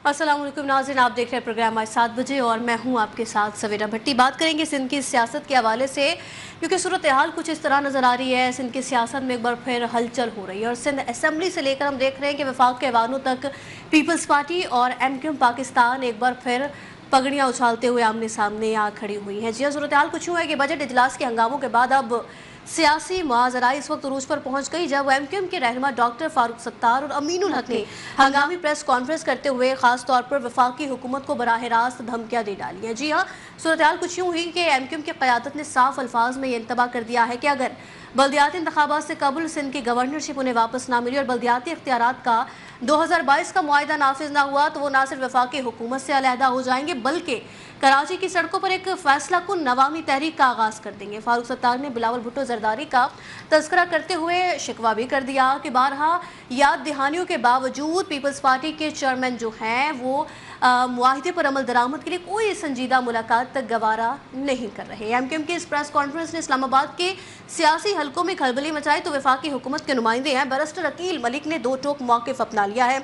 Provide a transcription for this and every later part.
अस्सलाम वालेकुम नाज़रीन, आप देख रहे हैं प्रोग्राम आज 7 बजे और मैं हूं आपके साथ सवेरा भट्टी। बात करेंगे सिंध की सियासत के हवाले से, क्योंकि सूरत हाल कुछ इस तरह नज़र आ रही है। सिंध की सियासत में एक बार फिर हलचल हो रही है और सिंध असम्बली से लेकर हम देख रहे हैं कि वफाक के ऐवानों तक पीपल्स पार्टी और MQM पाकिस्तान एक बार फिर पगड़ियाँ उछालते हुए आमने सामने आ खड़ी हुई हैं। जी हाँ, सूरत हाल कुछ यूँ है कि बजट इजलास के हंगामों के बाद अब सियासी मुआजरा इस वक्त उरूज पर पहुंच गई, जब MQM के रहनुमा डॉक्टर फारूक सत्तार और अमीनुल हक ने हंगामी प्रेस कॉन्फ्रेंस करते हुए खास तौर पर वफाकी हुकूमत को बराह रास्त धमकियां दे डाली हैं। जी हाँ, सूरत हाल कुछ यूँ हुई कि MQM की क़यादत ने साफ अल्फाज में ये इंतबा कर दिया है कि अगर बल्दियाती इंतखाबात से कबल सिंध की गवर्नरशिप उन्हें वापस ना मिली और बल्दियाती इख्तियारात का 2022 का मुआहिदा नाफिज ना हुआ तो वो ना सिर्फ वफाकी हुकूमत से अलहदा हो जाएंगे बल्कि कराची की सड़कों पर एक फैसला कुन नवामी तहरीक का आगाज कर देंगे। फारूक सत्तार ने बिलावल भुट्टो जरदारी का तस्करा करते हुए शिकवा भी कर दिया कि बारहा याद दहानियों के बावजूद पीपल्स पार्टी के चेयरमैन जो हैं वो मुआहिदे पर अमल दरामद के लिए कोई संजीदा मुलाकात तक गवारा नहीं कर रहे। MQM की इस प्रेस कॉन्फ्रेंस ने इस्लामाबाद के सियासी हलकों में खलबली मचाई तो वफाकी हुकूमत के नुमाइंदे हैं बैरिस्टर अकील मलिक ने दो टोक मौक़िफ़ अपना लिया है।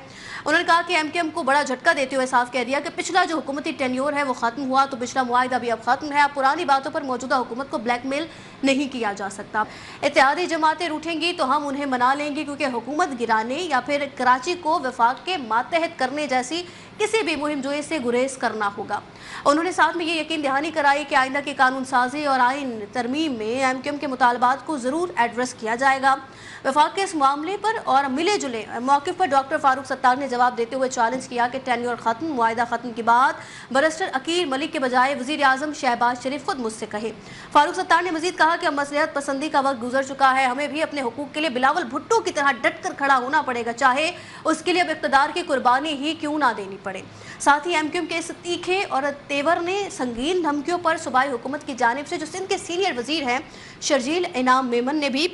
उन्होंने कहा कि MQM को बड़ा झटका देते हुए साफ कह दिया कि पिछला जो हुकूमती टेन्योर है वो खत्म हुआ तो पिछला मुआहिदा भी अब खत्म है। अब पुरानी बातों पर मौजूदा हुकूमत को ब्लैकमेल नहीं किया जा सकता। इत्तेहादी जमातें रूठेंगी तो हम उन्हें मना लेंगे, क्योंकि हुकूमत गिराने या फिर कराची को वफाक के मातहत करने जैसी किसी भी मुहिम जोई से गुरेज करना होगा। उन्होंने साथ में ये यकीन दहानी कराई कि आइंदा की कानून साजी और आइन तरमीम में MQM के मुतालबात को ज़रूर एड्रेस किया जाएगा। वफाक के इस मामले पर और मिले जुले मौक़िफ़ पर डॉक्टर फारूक सत्तार ने जवाब देते हुए चैलेंज किया कि टेन्योर खत्म, मुआहिदा खत्म के बाद बैरिस्टर अकील मलिक के बजाय वज़ीर आज़म शहबाज शरीफ खुद मुझसे कहे। फारूक सत्तार ने मजीद कहा कि अब मसलिहत पसंदी का वक्त गुजर चुका है, हमें भी अपने हुकूक के लिए बिलावल भुट्टो की तरह डट कर खड़ा होना पड़ेगा, चाहे उसके लिए अब इक़्तिदार की कुर्बानी ही क्यों ना देनी पड़े। साथ ही MQM के इस तीखे और तेवर ने संगीन धमकियों पर सूबाई हुकूमत की जानिब से जो सिंध के सीनियर वजीर हैं शर्जील इनाम मेमन ने भी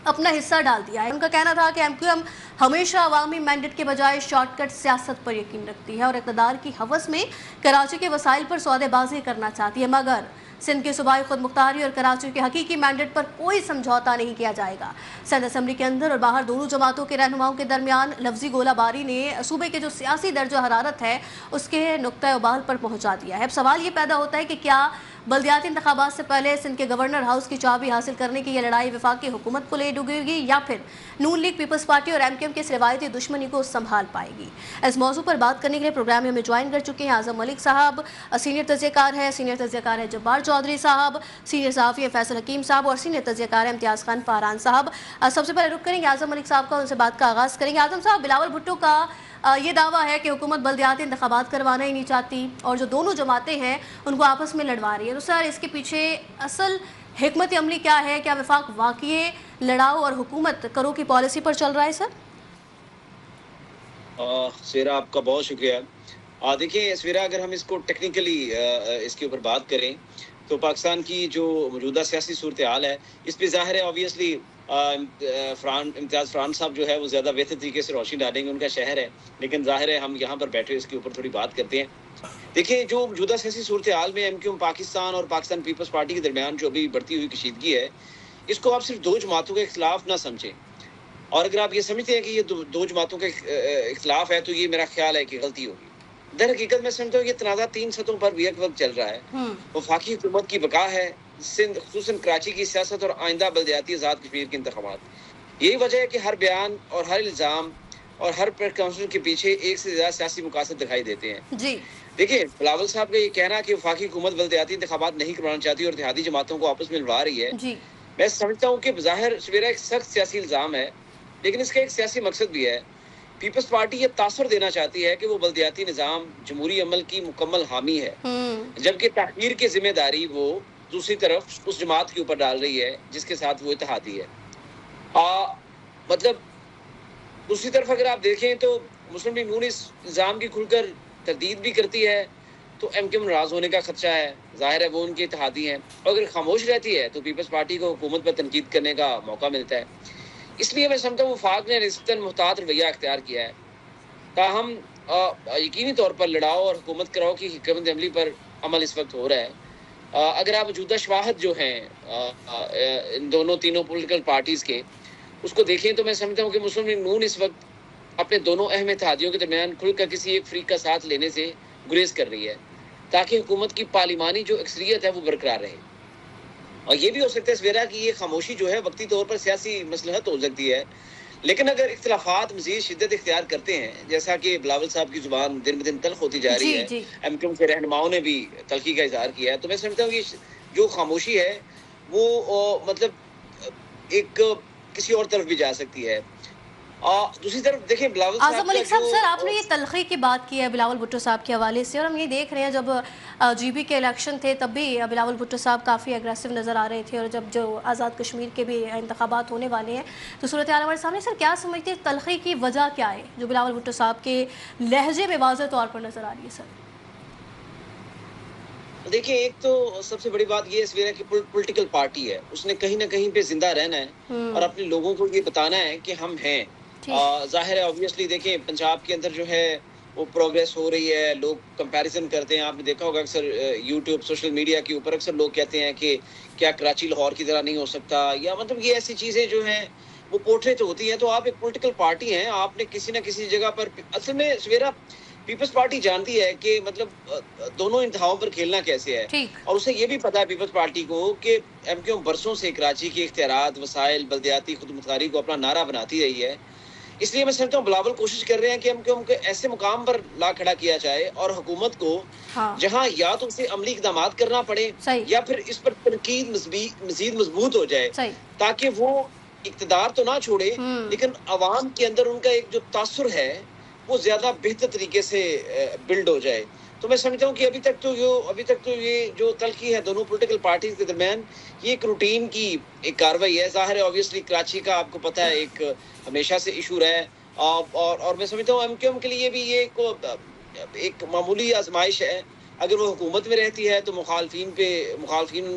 अपना हिस्सा डाल दिया है। उनका कहना था कि MQM हमेशा अवामी मैंडेट के बजाय शॉर्टकट सियासत पर यकीन रखती है और इक़्तिदार की हवस में कराची के वसाइल पर सौदेबाजी करना चाहती है, मगर सिंध की सूबाई खुद मुख्तारी और कराची के हकीकी मैंडेट पर कोई समझौता नहीं किया जाएगा। सिंध असम्बली के अंदर और बाहर दोनों जमातों के रहनुमाओं के दरमियान लफ्जी गोलाबारी ने सूबे के जो सियासी दर्जा हरारत है उसके नुक्ता उबाल पर पहुंचा दिया है। अब सवाल ये पैदा होता है कि क्या बल्दियाती इंतखाबात से पहले सिंध के गवर्नर हाउस की चाबी हासिल करने की यह लड़ाई वफाकी हुकूमत को ले डूबेगी या फिर नून लीग, पीपल्स पार्टी और MQM की इस रिवायती दुश्मनी को संभाल पाएगी। इस मौजू पर बात करने के लिए प्रोग्राम में हमें ज्वाइन कर चुके हैं आजम मलिक साहब, सीनियर तज्ज़ियाकार है जब्बार चौधरी साहब, सीनियर सहाफ़ी फैसल हकीम साहब और सीनियर तज्ज़ियाकार है इम्तियाज़ खान फरहान साहब। सबसे पहले रुक करेंगे आजम मलिक साहब का, उनसे बात का आगाज़ करेंगे। आजम साहब, बिलावल भुट्टो का ये दावा है कि हुकूमत बल्दियाती इंतखाबात करवाना ही नहीं चाहती और जो दोनों जमातें हैं उनको आपस में लड़वा रही है, तो सर इसके पीछे असल हिकमत अमली क्या है? क्या वफाक वाकई लड़ाओ और हुकूमत करो की पॉलिसी पर चल रहा है? सर सवेरा, आपका बहुत शुक्रिया। देखिए सवेरा, अगर हम इसको टेक्निकली इसके ऊपर बात करें तो पाकिस्तान की जो मौजूदा सियासी सूरत हाल है इस पर ज़ाहिर है ऑब्वियसली इम्तियाज़ फरहान साहब जो है वो ज़्यादा बेहतर तरीके से रोशनी डालेंगे, उनका शहर है, लेकिन ज़ाहिर है हम यहाँ पर बैठे इसके ऊपर थोड़ी बात करते हैं। देखिए, जो मौजूदा सियासी सूरत हाल में MQM पाकिस्तान और पाकिस्तान पीपल्स पार्टी के दरमियान जो अभी बढ़ती हुई कशीदगी है, इसको आप सिर्फ दो जमातों के खिलाफ ना समझें, और अगर आप ये समझते हैं कि ये दो जमातों के खिलाफ है तो ये मेरा ख्याल है कि गलती होगी। दर हकीकत मैं समझता हूँ ये तनाज़ा 3 सतहों पर भी एक वक्त चल रहा है। वफाकी हुकूमत की बका है, सिंध खुसूसन कराची की सियासत और आइंदा बल्दियाती आज़ाद कश्मीर के इंतखाबात। यही वजह है कि हर बयान और हर इल्ज़ाम और हर प्रेस कॉन्फ्रेंस के पीछे एक से ज़्यादा सियासी मकासद दिखाई देते हैं। जी देखिए, बिलावल साहब का ये कहना कि वफाकी हुकूमत बल्दियाती इंतखाबात नहीं करवाना चाहती और इत्तेहादी जमातों को आपस में लड़वा रही है, मैं समझता हूँ कि ज़ाहिर सवेरा एक सख्त सियासी इल्ज़ाम है, लेकिन इसका एक सियासी मकसद भी है। पीपल्स पार्टी ये तासर देना चाहती है कि वो बल्दियाती निज़ाम जमहूरी अमल की मुकम्मल हामी है, जबकि तहकीर की जिम्मेदारी वो दूसरी तरफ उस जमात के ऊपर डाल रही है जिसके साथ वो इत्तेहादी है। मतलब दूसरी तरफ अगर आप देखें तो मुस्लिम लीग नून इस निज़ाम की खुलकर तरदीद भी करती है तो MQM नाराज़ होने का खदशा है, ज़ाहिर है वो उनके इत्तेहादी हैं, और अगर खामोश रहती है तो पीपल्स पार्टी को हुकूमत पर तनकीद करने का मौका मिलता है। इसलिए मैं समझता हूँ वफाक ने निस्बतन मुहतात रवैया अख्तियार किया है, ताहम यकीनी तौर पर लड़ाओ और हुकूमत कराओ की हिकमत अमली पर अमल इस वक्त हो रहा है। अगर आप मौजूदा शवाहद जो हैं इन दोनों तीनों पोलिटिकल पार्टीज़ के उसको देखें तो मैं समझता हूँ कि मुस्लिम लीग नून इस वक्त अपने दोनों अहम इत्तेहादियों के दरमियान खुलकर किसी एक फ्रीक का साथ लेने से गुरेज कर रही है ताकि हुकूमत की पार्लिमानी जो अक्सरियत है वो बरकरार रहे। और ये भी हो सकता है सवेरा की ये खामोशी जो है वक्ती तौर पर सियासी मसलहत हो सकती है, लेकिन अगर इख्तिलाफात मजीद शिद्दत इख्तियार करते हैं, जैसा कि बिलावल साहब की जुबान दिन ब दिन तल्ख होती जा रही है, एमक्यूएम के रहनुमाओं ने भी तल्खी का इजहार किया है, तो मैं समझता हूँ कि जो खामोशी है वो मतलब एक किसी और तरफ भी जा सकती है। दूसरी तरफ देखें बिलावल आज़म मलिक साहब, सर आपने ये तलखी की बात की है बिलावल भुट्टो साहब के हवाले से, और हम ये देख रहे हैं जब जीबी के इलेक्शन थे तब भी बिलावल भुट्टो साहब काफ़ी एग्रेसिव नज़र आ रहे थे, और जब जो आज़ाद कश्मीर के भी इंतखाबात होने वाले हैं तो सूरत हाल हमारे सामने। सर क्या समझते हैं तलखी की वजह क्या है जो बिलावल भुट्टो साहब के लहजे में वाज़ेह तौर पर नज़र आ रही है? सर देखिए, एक तो सबसे बड़ी बात ये है कि पॉलिटिकल पार्टी है, उसने कहीं ना कहीं पे जिंदा रहना है और अपने लोगों को ये बताना है कि हम हैं। जाहिर है ऑब्वियसली देखें पंजाब के अंदर जो है वो प्रोग्रेस हो रही है, लोग कंपैरिजन करते हैं, आपने देखा होगा अक्सर यूट्यूब सोशल मीडिया के ऊपर अक्सर लोग कहते हैं कि क्या कराची लाहौर की तरह नहीं हो सकता, या मतलब ये ऐसी चीजें जो हैं वो पोर्ट्रेट होती हैं। तो आप एक पॉलिटिकल पार्टी हैं, आपने किसी ना किसी जगह पर असल में सवेरा पीपल्स पार्टी जानती है कि मतलब दोनों इंतहाओं पर खेलना कैसे है, और उसे ये भी पता है पीपल्स पार्टी को कि एमक्यूएम बरसों से कराची के इख्तियारात, वसाइल, बल्दियाती खुदमुख्तारी को अपना नारा बनाती रही है। इसलिए मैं समझता हूँ बिलावल कोशिश कर रहे हैं कि एमक्यूएम को ऐसे मुकाम पर ला खड़ा किया जाए और हुकूमत को जहाँ या तो उसे अमली इक़दाम करना पड़े या फिर इस पर तनकीद मजीद मजबूत हो जाए, ताकि वो इक़्तिदार तो ना छोड़े लेकिन अवाम के अंदर उनका एक जो तासुर है वो ज्यादा बेहतर तरीके से बिल्ड हो जाए। तो मैं समझता हूँ कि अभी तक तो ये जो तलखी है दोनों पॉलिटिकल पार्टीज के दरमियान ये एक रूटीन की एक कार्रवाई है। जाहिर है ऑब्वियसली कराची का आपको पता है एक हमेशा से इशू है, और मैं समझता हूँ एमक्यूएम के लिए भी ये एक मामूली आजमाइश है। अगर वो हुकूमत में रहती है तो मुखालफिन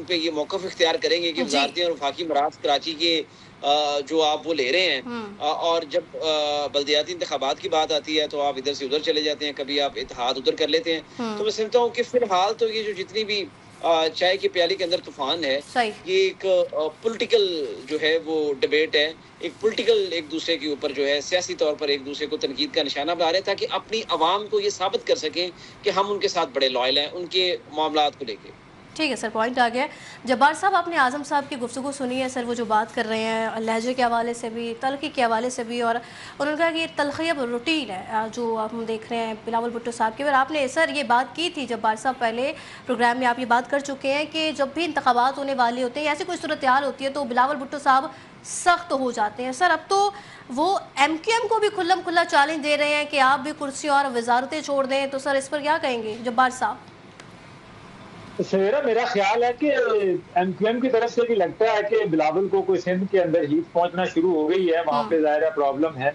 पे ये मौक़िफ़ इख्तियार करेंगे कि वज़ारती और वफाकी मराकज़ कराची के जो आप वो ले रहे हैं, और जब बल्दियाती इंतखाबात की बात आती है तो आप इधर से उधर चले जाते हैं, कभी आप इत्तेहाद उधर कर लेते हैं। तो मैं समझता हूँ कि फिलहाल तो ये जो जितनी भी चाय की प्याली के अंदर तूफान है, ये एक पॉलिटिकल जो है वो डिबेट है, एक पॉलिटिकल एक दूसरे के ऊपर जो है सियासी तौर पर एक दूसरे को तनकीद का निशाना बना रहे हैं ताकि अपनी आवाम को ये साबित कर सकें कि हम उनके साथ बड़े लॉयल हैं उनके मामलात को लेके। ठीक है सर, पॉइंट आ गया। जब्बार साहब, आपने आज़म साहब की गुफ्तगू सुनी है सर, वो जो बात कर रहे हैं लहजे के हवाले से भी, तलखी के हवाले से भी, और उन्होंने कहा कि ये तलखी अब रूटीन है जो हम देख रहे हैं बिलावल भुट्टो साहब की। और आपने सर ये बात की थी जब्बार साहब, पहले प्रोग्राम में आप ये बात कर चुके हैं कि जब भी इंतखाबात होने वाले होते हैं, ऐसी कोई सूरत हाल होती है तो बिलावल भुट्टो साहब सख्त हो जाते हैं। सर अब तो वो एमक्यूएम को भी खुल्लम खुल्ला चैलेंज दे रहे हैं कि आप भी कुर्सी और वजारतें छोड़ दें, तो सर इस पर क्या कहेंगे जब्बार साहब? सवेरा मेरा ख्याल है कि एमक्यूएम की तरफ से भी लगता है कि बिलावल को कोई सिंध के अंदर हीट पहुंचना शुरू हो गई है, वहाँ पे ज़ाहिर प्रॉब्लम है,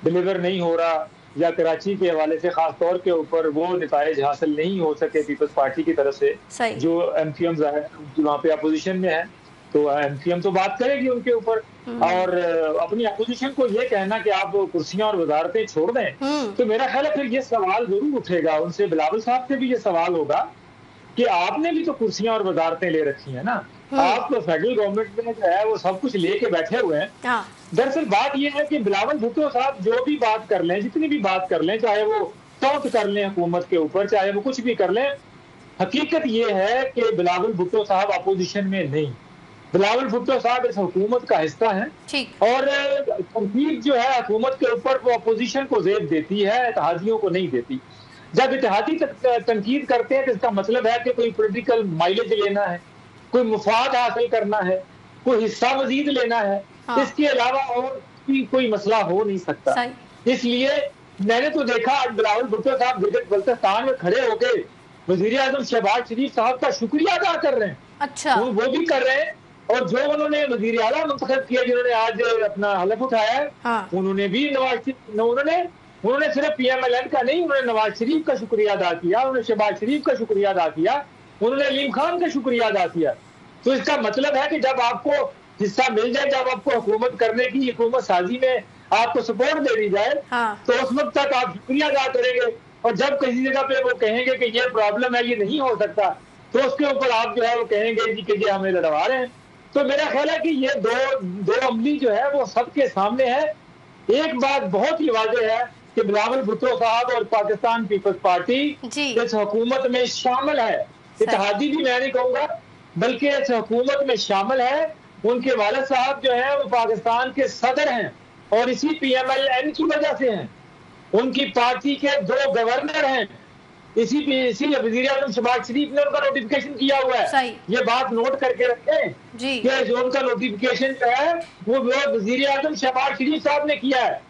डिलीवर नहीं हो रहा, या कराची के हवाले से खास तौर के ऊपर वो नताइज हासिल नहीं हो सके पीपल्स पार्टी की तरफ से, जो एमक्यूएम वहाँ पे अपोजिशन में है, तो एमक्यूएम तो बात करेगी उनके ऊपर, और अपनी अपोजिशन को ये कहना कि आप कुर्सियां और वजारतें छोड़ दें, तो मेरा ख्याल है फिर ये सवाल जरूर उठेगा उनसे, बिलावल साहब से भी ये सवाल होगा कि आपने भी तो कुर्सियां और वजारतें ले रखी हैं ना, आप तो फेडरल गवर्नमेंट में जो है वो सब कुछ लेके बैठे हुए हैं। दरअसल बात ये है कि बिलावल भुट्टो साहब जो भी बात कर लें, जितनी भी बात कर लें, चाहे वो टॉन्ट कर लें हुकूमत के ऊपर, चाहे वो कुछ भी कर लें, हकीकत ये है कि बिलावल भुट्टो साहब अपोजिशन में नहीं, बिलावल भुट्टो साहब इस हुकूमत का हिस्सा है, और तनकीद जो है हुकूमत के ऊपर वो अपोजिशन को जेब देती है, इत्तेहादियों को नहीं देती। जब इत्तेहादी तनकीद करते हैं तो इसका मतलब है कि कोई पॉलिटिकल माइलेज लेना है, कोई मुफाद हासिल करना है, कोई हिस्सा मजीद लेना है, इसके अलावा और कोई मसला हो नहीं सकता। इसलिए मैंने तो देखा आज बिलावल भुट्टो साहब गिलगित बल्तिस्तान में खड़े होकर वजीर आजम शहबाज शरीफ साहब का शुक्रिया अदा कर रहे हैं। अच्छा, वो भी कर रहे हैं, और जो उन्होंने वजीर आला मुंतखब किया, जिन्होंने आज अपना हलफ उठाया, उन्होंने भी उन्होंने सिर्फ पीएमएलएन का नहीं, उन्होंने नवाज शरीफ का शुक्रिया अदा किया, उन्होंने शहबाज शरीफ का शुक्रिया अदा किया, उन्होंने अलीम खान का शुक्रिया अदा किया। तो इसका मतलब है कि जब आपको हिस्सा मिल जाए, जब आपको हुकूमत करने की, हुकूमत साजी में आपको सपोर्ट दे दी जाए, तो उस वक्त तक आप शुक्रिया अदा करेंगे, और जब किसी जगह पे वो कहेंगे कि ये प्रॉब्लम है, ये नहीं हो सकता, तो उसके ऊपर आप जो है वो कहेंगे जी कि ये हमें लड़वा रहे हैं। तो मेरा ख्याल है कि ये दो अमली जो है वो सबके सामने है, एक बात बहुत ही वाज़ेह है कि बिलावल भुट्टो साहब और पाकिस्तान पीपल्स पार्टी इस हुकूमत में शामिल है। इत्तेहादी भी मैं नहीं कहूँगा, बल्कि इस हुकूमत में शामिल है। उनके वालिद साहब जो है वो पाकिस्तान के सदर हैं और इसी PMLN की वजह से हैं। उनकी पार्टी के 2 गवर्नर हैं, इसी वजीर आजम शहबाज शरीफ ने उनका नोटिफिकेशन किया हुआ है। ये बात नोट करके रखें कि जो उनका नोटिफिकेशन है वो वजीर आजम शहबाज शरीफ साहब ने किया है।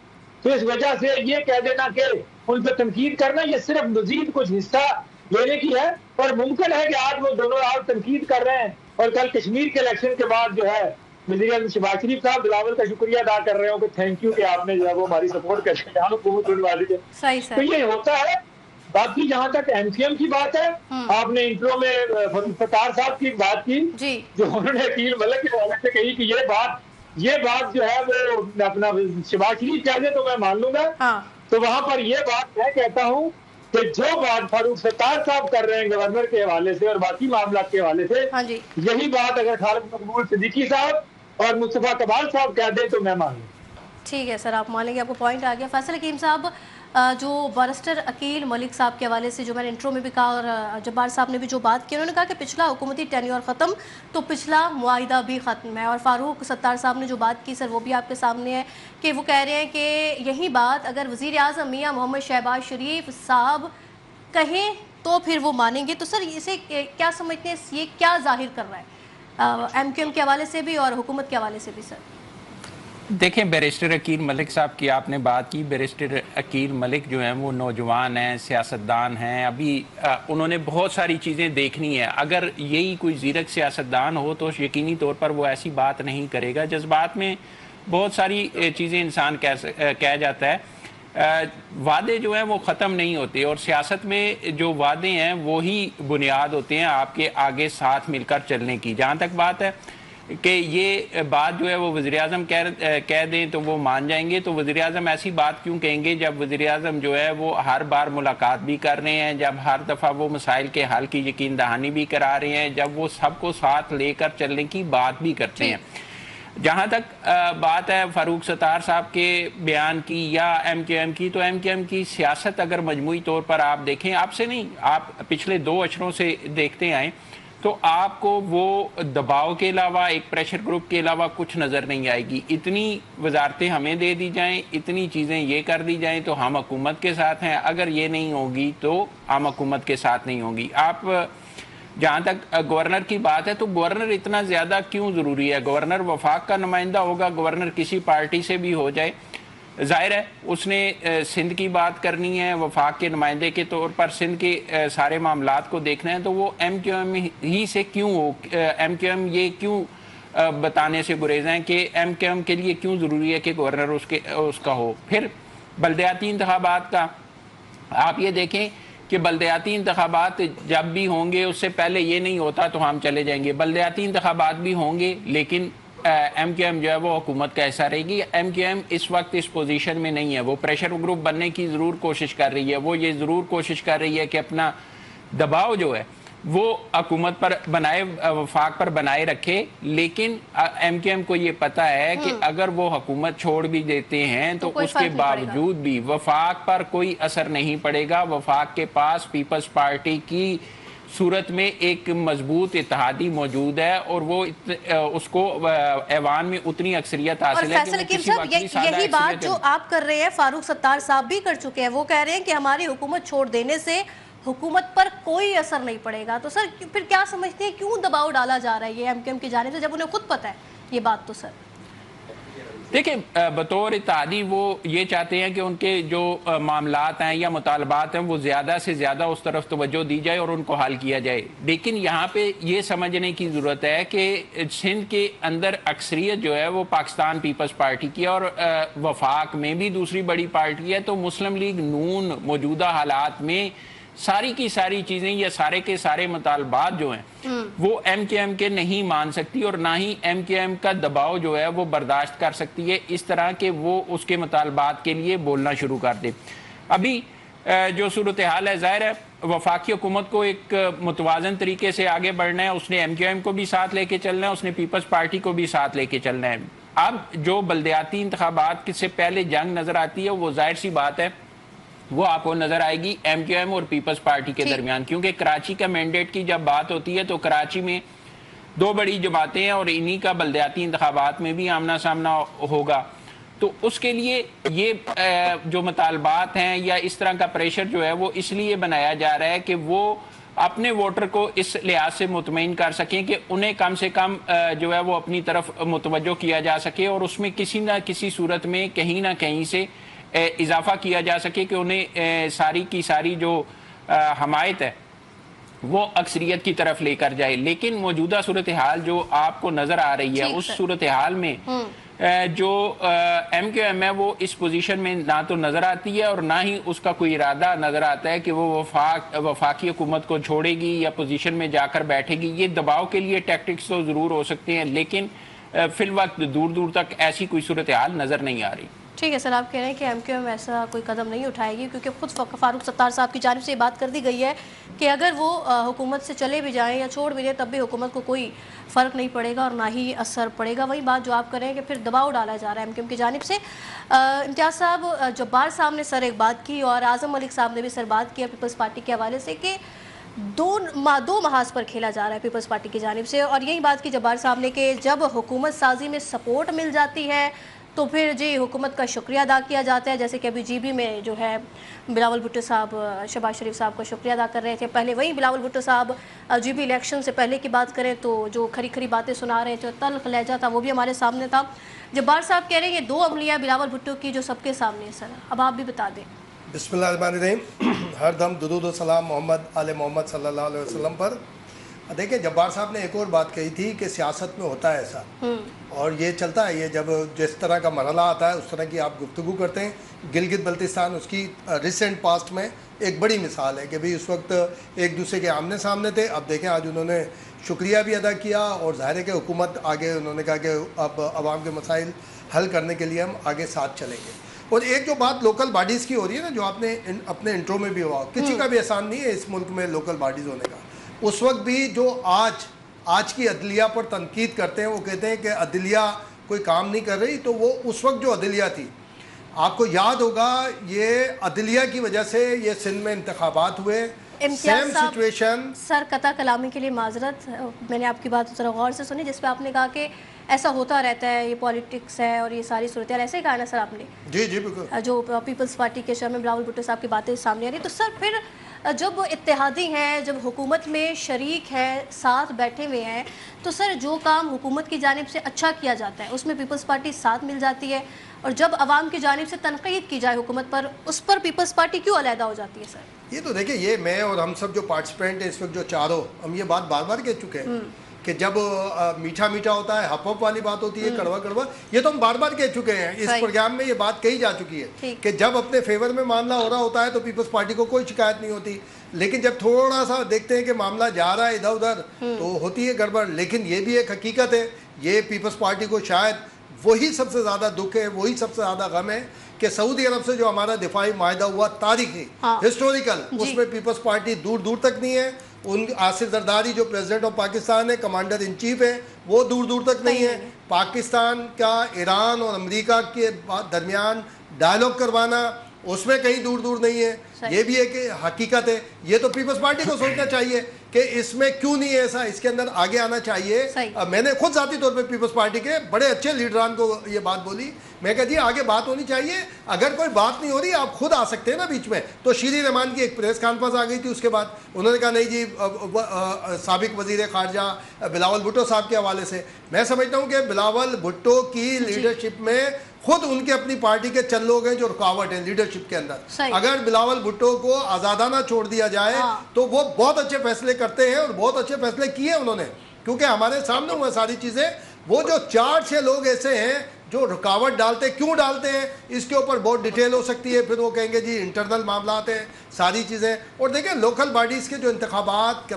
तो इस वजह से ये कह देना कि उन पर तनकीद करना, ये सिर्फ मजीद कुछ हिस्सा लेने की है। और मुमकिन है कि आज वो दोनों आज तनकीद कर रहे हैं और कल कश्मीर के इलेक्शन के बाद जो है वज़ीर आज़म शहबाज शरीफ साहब बिलावल का शुक्रिया अदा कर रहे हो कि थैंक यू कि आपने जो है वो हमारी सपोर्ट करते हैं, हुकूमत बनवादी है। तो ये होता है। बाकी जहाँ तक MQM की बात है, आपने इंट्रो में फरूख सत्तार साहब की बात की, जो उन्होंने अकील मलिक के हवाले से कही कि ये बात जो है वो अपना शहबाज शरीफ कह दे तो मैं मान लूंगा। तो वहां पर ये बात मैं कहता हूँ कि जो बात फारूक सत्तार साहब कर रहे हैं गवर्नर के हवाले से और बाकी मामला के हवाले से, यही बात अगर खालिद मकबूल सिद्दीकी साहब और मुस्तफा कमाल साहब कह दें तो मैं मान लूँ। ठीक है सर, आप मान लेंगे, आपको पॉइंट आ गया। फैसल हकीम साहब, जो बैरिस्टर अकील मलिक साहब के हवाले से जो मैंने इंट्रो में भी कहा और जब्बार साहब ने भी जो बात की, उन्होंने कहा कि पिछला हुकूमती टेन्योर ख़त्म तो पिछला मुआहिदा भी ख़त्म है। और फारूक सत्तार साहब ने जो बात की सर वो भी आपके सामने है कि वो कह रहे हैं कि यही बात अगर वज़ीर आज़म मियाँ मोहम्मद शहबाज शरीफ साहब कहें तो फिर वो मानेंगे। तो सर इसे क्या समझते हैं, ये क्या जाहिर कर रहा है MQM के हवाले से भी और हुकूमत के हवाले से भी? सर देखें, बैरिस्टर अकील मलिक साहब की आपने बात की। बैरिस्टर अकील मलिक जो हैं वो नौजवान हैं, सियासतदान हैं, अभी उन्होंने बहुत सारी चीज़ें देखनी है। अगर यही कोई ज़ीरक सियासतदान हो तो यकीनी तौर पर वो ऐसी बात नहीं करेगा। जज्बात में बहुत सारी चीज़ें इंसान कह जाता है। वादे जो हैं वो ख़त्म नहीं होते और सियासत में जो वादे हैं वो ही बुनियाद होते हैं आपके आगे साथ मिलकर चलने की। जहाँ तक बात है कि ये बात जो है वो वज़ीर आज़म कह दें तो वो मान जाएंगे, तो वज़ीर आज़म ऐसी बात क्यों कहेंगे जब वज़ीर आज़म जो है वो हर बार मुलाकात भी कर रहे हैं, जब हर दफ़ा वो मसाइल के हल की यकीन दहानी भी करा रहे हैं, जब वो सबको साथ लेकर चलने की बात भी करते हैं। जहाँ तक बात है फारूक सत्तार साहब के बयान की या MQM की, तो MQM की सियासत अगर मजमूई तौर पर आप देखें, आपसे नहीं, आप पिछले 2 अशरों से देखते आए, तो आपको वो दबाव के अलावा, एक प्रेशर ग्रुप के अलावा कुछ नज़र नहीं आएगी। इतनी वजारतें हमें दे दी जाएं, इतनी चीज़ें ये कर दी जाएं तो हम हुकूमत के साथ हैं, अगर ये नहीं होगी तो हम हुकूमत के साथ नहीं होंगी। आप जहाँ तक गवर्नर की बात है, तो गवर्नर इतना ज़्यादा क्यों ज़रूरी है? गवर्नर वफाक का नुमाइंदा होगा, गवर्नर किसी पार्टी से भी हो जाए, जाहिर है उसने सिंध की बात करनी है, वफाक के नुमाइंदे के तौर पर सिंध के सारे मामलात को देखना है, तो वो MQM ही से क्यों हो? MQM ये क्यों बताने से गुरेज हैं कि MQM के लिए क्यों ज़रूरी है कि गवर्नर उसका हो? फिर बल्दियाती इंतखाबात का आप ये देखें कि बल्दियाती इंतखाबात जब भी होंगे उससे पहले ये नहीं होता तो हम चले जाएंगे। बल्दियाती इंतखाबात भी होंगे लेकिन MQM जो है वो हुकूमत का हिस्सा रहेगी। MQM इस वक्त इस पोजीशन में नहीं है, वो प्रेशर ग्रुप बनने की ज़रूर कोशिश कर रही है, वो ये ज़रूर कोशिश कर रही है कि अपना दबाव जो है वो हुकूमत पर बनाए, वफाक पर बनाए रखे। लेकिन MQM को ये पता है कि अगर वो हुकूमत छोड़ भी देते हैं तो उसके बावजूद भी वफाक पर कोई असर नहीं पड़ेगा। वफाक के पास पीपल्स पार्टी की सूरत में एक मजबूत इत्तेहादी मौजूद है और वो उसको ऐवान में उतनी अक्सरियत हासिल है कि यही बात जो आप कर रहे हैं फारूक सत्तार साहब भी कर चुके हैं। वो कह रहे हैं कि हमारी हुकूमत छोड़ देने से हुकूमत पर कोई असर नहीं पड़ेगा। तो सर फिर क्या समझते हैं, क्यों दबाव डाला जा रहा है ये MQM की जानिब से, जब उन्हें खुद पता है ये बात? तो सर देखिए, बतौर इत्तेहादी वो ये चाहते हैं कि उनके जो मामलात हैं या मुतालबात हैं वो ज़्यादा से ज़्यादा उस तरफ तवज्जो दी जाए और उनको हल किया जाए। लेकिन यहाँ पे ये समझने की ज़रूरत है कि सिंध के अंदर अक्सरियत जो है वो पाकिस्तान पीपल्स पार्टी की और वफाक में भी दूसरी बड़ी पार्टी है। तो मुस्लिम लीग नून मौजूदा हालात में सारी की सारी चीज़ें या सारे के सारे मुतालबात जो हैं वो MQM के नहीं मान सकती और ना ही MQM का दबाव जो है वो बर्दाश्त कर सकती है इस तरह के वो उसके मुतालबात के लिए बोलना शुरू कर दे। अभी जो सूरत हाल है, ज़ाहिर है वफाकी हुकूमत को एक मुतवाज़न तरीके से आगे बढ़ना है, उसने MQM को भी साथ लेके चलना है, उसने पीपल्स पार्टी को भी साथ लेके चलना है। अब जो बल्दियाती इंतखाबात से पहले जंग नज़र आती है वो जाहिर सी बात है वो आपको नजर आएगी MQM और पीपल्स पार्टी के दरमियान, क्योंकि कराची का मैंडेट की जब बात होती है तो कराची में दो बड़ी जमातें हैं और इन्हीं का बल्दियाती इंतखाबात में भी आमना सामना होगा। तो उसके लिए ये जो मुतालबात हैं या इस तरह का प्रेशर जो है वो इसलिए बनाया जा रहा है कि वो अपने वोटर को इस लिहाज से मुतमईन कर सकें कि उन्हें कम से कम जो है वो अपनी तरफ मुतवज्जो किया जा सके और उसमें किसी न किसी सूरत में कहीं ना कहीं से इजाफा किया जा सके कि उन्हें सारी की सारी जो हमायत है वो अक्सरियत की तरफ लेकर जाए। लेकिन मौजूदा सूरत हाल जो आपको नज़र आ रही है उस सूरत हाल में जो MQM है वो इस पोजीशन में ना तो नज़र आती है और ना ही उसका कोई इरादा नज़र आता है कि वो वफाकी हुकूमत को छोड़ेगी या पोजीशन में जाकर बैठेगी। ये दबाव के लिए टैक्टिक्स तो ज़रूर हो सकते हैं, लेकिन फिल वक्त दूर दूर तक ऐसी कोई सूरत हाल नज़र नहीं आ रही। ठीक है सर, आप कह रहे हैं कि MQM ऐसा कोई कदम नहीं उठाएगी क्योंकि खुद फारूक सत्तार साहब की जानिब से ये बात कर दी गई है कि अगर वो हुकूमत से चले भी जाएं या छोड़ भी दें तब भी हुकूमत को कोई फ़र्क नहीं पड़ेगा और ना ही असर पड़ेगा। वही बात जो आप कर रहे हैं कि फिर दबाव डाला जा रहा है MQM की जानिब से। इम्तियाज़ साहब, जब्बार साहब ने सर एक बात की और आज़म मलिक साहब ने भी सर बात किया पीपल्स पार्टी के हवाले से कि दो महाज पर खेला जा रहा है पीपल्स पार्टी की जानिब से, और यही बात की जब्बार साहब ने कि जब हुकूमत साजी में सपोर्ट मिल जाती है तो फिर जी हुकूमत का शुक्रिया अदा किया जाता है। जैसे कि अभी GB में जो है बिलावल भुट्टो साहब शहबाज शरीफ साहब का शुक्रिया अदा कर रहे थे। पहले वही बिलावल भुट्टो साहब GB इलेक्शन से पहले की बात करें तो जो खरी खरी बातें सुना रहे थे, तल्ख लहजा था, वो भी हमारे सामने था। जब्बार साहब कह रहे हैं ये दो अमलियाँ बिलावल भुट्टो की जो सबके सामने है सर, अब आप भी बता दें। बिस्मिल्लाहिर्रहमानिर्रहीम। हर दम दुरूद सलाम मोहम्मद आले मोहम्मद सल्लल्लाहु अलैहि वसल्लम पर। देखिए, जब्बार साहब ने एक और बात कही थी कि सियासत में होता है ऐसा और ये चलता है, ये जब जिस तरह का मरहला आता है उस तरह की आप गुफ्तगू करते हैं। गिलगित बल्तिस्तान उसकी रिसेंट पास्ट में एक बड़ी मिसाल है कि भाई उस वक्त एक दूसरे के आमने सामने थे। अब देखें आज उन्होंने शुक्रिया भी अदा किया और ज़ाहिर है कि हुकूमत आगे उन्होंने कहा कि अब आवाम के मसाइल हल करने के लिए हम आगे साथ चलेंगे। और एक जो बात लोकल बॉडीज़ की हो रही है ना, जो आपने अपने इंट्रो में भी हुआ, किसी का भी एहसान नहीं है इस मुल्क में लोकल बॉडीज़ होने का। उस वक्त भी जो आज की अदलिया पर तनकीद करते हैं, वो कहते हैं कि अदलिया कोई काम नहीं कर रही, तो वो उस वक्त जो अदलिया थी, आपको याद होगा ये अदलिया की वजह से ये सिंध में इंतखाबात हुए, सेम सिचुएशन। सर कता कलामी के लिए माजरत, मैंने आपकी बात ज़रा गौर से सुनी जिस पे आपने कहा कि ऐसा होता रहता है, ये पॉलिटिक्स है और ये सारी सूरत ऐसे ही कहा ना सर आपने। जी जी बिल्कुल। जो पीपल्स पार्टी के चेयरमैन बिलावल भुट्टो साहब की बातें सामने आ रही, तो सर फिर जब इत्तेहादी हैं, जब हुकूमत में शरीक है, साथ बैठे हुए हैं, तो सर जो काम हुकूमत की जानिब से अच्छा किया जाता है उसमें पीपल्स पार्टी साथ मिल जाती है, और जब आवाम की जानिब से तनकीद की जाए हुकूमत पर, उस पर पीपल्स पार्टी क्यों अलहदा हो जाती है सर? ये तो देखिए, ये मैं और हम सब जो पार्टिसिपेंट हैं इस वक्त जो चारों, हम ये बात बार बार कह चुके हैं कि जब मीठा मीठा होता है, हप हप वाली बात होती है, कड़वा कड़वा, ये तो हम बार बार कह चुके हैं। इस प्रोग्राम में ये बात कही जा चुकी है कि जब अपने फेवर में मामला हो रहा होता है तो पीपल्स पार्टी को कोई शिकायत नहीं होती, लेकिन जब थोड़ा सा देखते हैं कि मामला जा रहा है इधर उधर तो होती है गड़बड़। लेकिन ये भी एक हकीकत है, ये पीपल्स पार्टी को शायद वही सबसे ज़्यादा दुख है, वही सबसे ज़्यादा गम है कि सऊदी अरब से जो हमारा दिफाई माहिदा हुआ तारीखी हिस्टोरिकल, उसमें पीपल्स पार्टी दूर दूर तक नहीं है। उन आसिफ जरदारी जो प्रेसिडेंट ऑफ पाकिस्तान है, कमांडर इन चीफ है, वो दूर दूर तक नहीं है। पाकिस्तान का ईरान और अमेरिका के दरमियान डायलॉग करवाना, उसमें कहीं दूर दूर नहीं है। ये भी एक हकीकत है। ये तो पीपल्स पार्टी को सोचना चाहिए कि इसमें क्यों नहीं है ऐसा, इसके अंदर आगे आना चाहिए। मैंने खुद जाती तौर पे पीपल्स पार्टी के बड़े अच्छे लीडरान को ये बात बोली, मैं कहती आगे बात होनी चाहिए। अगर कोई बात नहीं हो रही आप खुद आ सकते हैं ना बीच में। तो शीरी रहमान की एक प्रेस कॉन्फ्रेंस आ गई थी, उसके बाद उन्होंने कहा नहीं जी साबिक वजीर खारजा बिलावल भुट्टो साहब के हवाले से। मैं समझता हूँ कि बिलावल भुट्टो की लीडरशिप में खुद उनके अपनी पार्टी के चंद लोग हैं जो रुकावट है लीडरशिप के अंदर। अगर बिलावल भुट्टो को आज़ादाना छोड़ दिया जाए तो वो बहुत अच्छे फैसले करते हैं और बहुत अच्छे फैसले किए उन्होंने, क्योंकि हमारे सामने हुए सारी चीज़ें। वो जो 4-6 लोग ऐसे हैं जो रुकावट डालते, क्यों डालते हैं इसके ऊपर बहुत डिटेल हो सकती है। फिर वो कहेंगे जी इंटरनल मामला हैं, सारी चीज़ें। और देखिए लोकल बॉडीज़ के जो इंतखाबात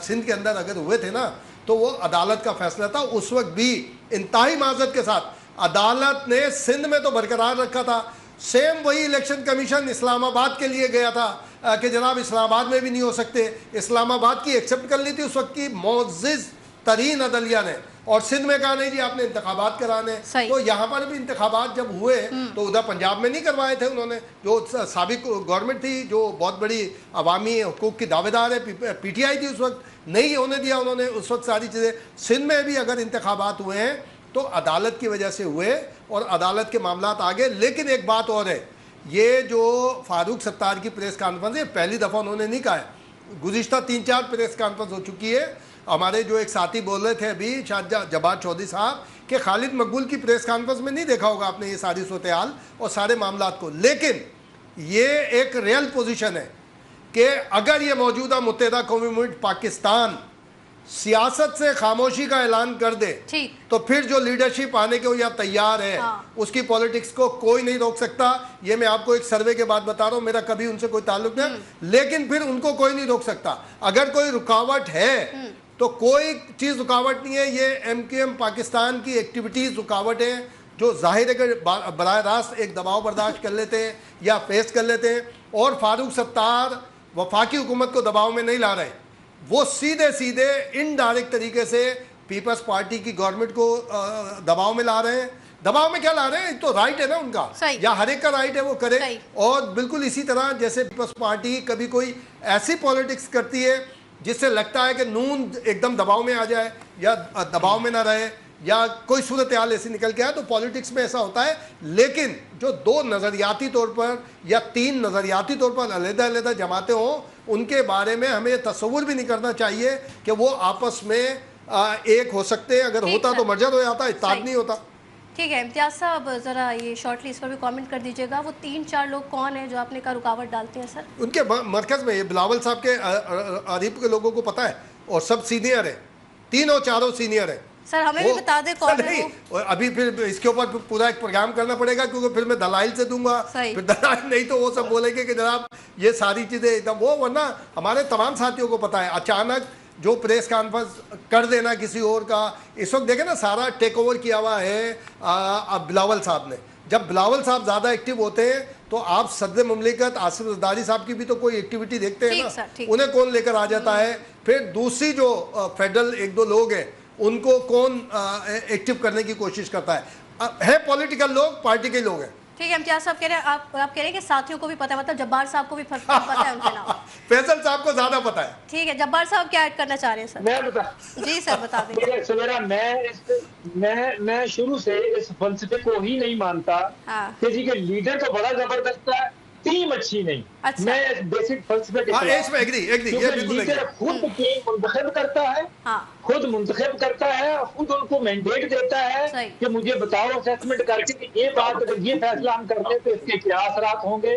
सिंध के अंदर अगर हुए थे ना, तो वो अदालत का फैसला था। उस वक्त भी इंतहाई माजरत के साथ अदालत ने सिंध में तो बरकरार रखा था। सेम वही इलेक्शन कमीशन इस्लामाबाद के लिए गया था कि जनाब इस्लामाबाद में भी नहीं हो सकते। इस्लामाबाद की एक्सेप्ट कर ली थी उस वक्त की मोअज़्ज़िज़ तरीन अदलिया ने, और सिंध में कहा नहीं जी आपने इंतखाबात कराने। तो यहाँ पर भी इंतखाबात जब हुए तो उधर पंजाब में नहीं करवाए थे उन्होंने, जो साबिक गवर्नमेंट थी जो बहुत बड़ी अवामी हुकूक की दावेदार है, PTI थी उस वक्त, नहीं होने दिया उन्होंने उस वक्त सारी चीज़ें। सिंध में भी अगर इंतखाबात हुए हैं तो अदालत की वजह से हुए और अदालत के मामला आगे। लेकिन एक बात और है, ये जो फारूक सत्तार की प्रेस कॉन्फ्रेंस है पहली दफ़ा उन्होंने नहीं कहा है, गुज़िश्ता 3-4 प्रेस कॉन्फ्रेंस हो चुकी है। हमारे जो एक साथी बोल रहे थे अभी शाहद जब्बार चौधरी साहब कि खालिद मकबूल की प्रेस कॉन्फ्रेंस में नहीं देखा होगा आपने ये सारी सूरत हाल और सारे मामला को। लेकिन ये एक रियल पोजीशन है कि अगर ये मौजूदा मुत्तहिदा कौमी मुल्क पाकिस्तान सियासत से खामोशी का ऐलान कर दे तो फिर जो लीडरशिप आने के या तैयार है उसकी पॉलिटिक्स को कोई नहीं रोक सकता। ये मैं आपको एक सर्वे के बाद बता रहा हूं, मेरा कभी उनसे कोई ताल्लुक नहीं, लेकिन फिर उनको कोई नहीं रोक सकता। अगर कोई रुकावट है तो कोई चीज़ रुकावट नहीं है, ये MQM पाकिस्तान की एक्टिविटीज़ रुकावट है जो जाहिर है कि बराह रास्त एक दबाव बर्दाश्त कर लेते हैं या फेस कर लेते हैं। और फारूक सत्तार वफाकी हुकूमत को दबाव में नहीं ला रहे, वो सीधे सीधे इनडायरेक्ट तरीके से पीपल्स पार्टी की गवर्नमेंट को दबाव में ला रहे हैं। दबाव में क्या ला रहे हैं, तो राइट है ना उनका, या हर एक का राइट है वो करे। और बिल्कुल इसी तरह जैसे पीपल्स पार्टी कभी कोई ऐसी पॉलिटिक्स करती है जिससे लगता है कि नून एकदम दबाव में आ जाए या दबाव में ना रहे या कोई सूरत हाल ऐसी निकल के आए, तो पॉलिटिक्स में ऐसा होता है। लेकिन जो 2 नज़रियाती तौर पर या 3 नज़रियाती तौर पर अलग-अलग जमातें हों, उनके बारे में हमें तस्वुर भी नहीं करना चाहिए कि वो आपस में एक हो सकते हैं। अगर होता तो मर्जर हो जाता, इत्तेहाद नहीं होता। ठीक है इम्तियाज साहब, ज़रा ये शॉर्टली इस पर भी कमेंट कर दीजिएगा, वो 3-4 लोग कौन है जो आपने कहा रुकावट डालते हैं सर? उनके मरकज़ में ये बिलावल साहब के अरीब के लोगों को पता है और सब सीनियर है, 3-4 सीनियर है। सर हमें भी बता दे कौन है वो? अभी फिर इसके ऊपर पूरा एक प्रोग्राम करना पड़ेगा क्योंकि फिर मैं दलाइल से दूंगा, फिर दलाइल नहीं तो वो सब बोलेंगे कि जनाब ये सारी चीज़ें एकदम वो, वरना हमारे तमाम साथियों को पता है। अचानक जो प्रेस कॉन्फ्रेंस कर देना किसी और का, इस वक्त देखें ना सारा टेक ओवर किया हुआ है बिलावल साहब ने। जब बिलावल साहब ज़्यादा एक्टिव होते हैं तो आप सदर मुमलिकत आसिफ जरदारी साहब की भी तो कोई एक्टिविटी देखते हैं ना, उन्हें कौन लेकर आ जाता है। फिर दूसरी जो फेडरल 1-2 लोग हैं उनको कौन एक्टिव करने की कोशिश करता है पॉलिटिकल लोग, पार्टी के लोग हैं। ठीक है इम्तियाज साहब कह रहे हैं, आप कह रहे हैं कि साथियों को भी पता है, मतलब जब्बार साहब को भी पता है उनके नाम? फैसल साहब को ज्यादा पता है। ठीक है, जब्बार साहब क्या ऐड करना चाह रहे हैं सर? मैं बता जी सर बता दें। सवेरा मैं शुरू से इस फलसफे को ही नहीं मानता कि जी के लीडर तो बड़ा जबरदस्त है, टीम अच्छी नहीं। अच्छा। मैं बेसिक फलसफे के लीडर खुद टीम मुंतखब करता है, खुद मुंतखब करता है, खुद उनको मैंडेट देता है कि मुझे बताओ असेसमेंट करके कि ये बात अगर ये फैसला हम कर ले तो इसके क्या असरात होंगे,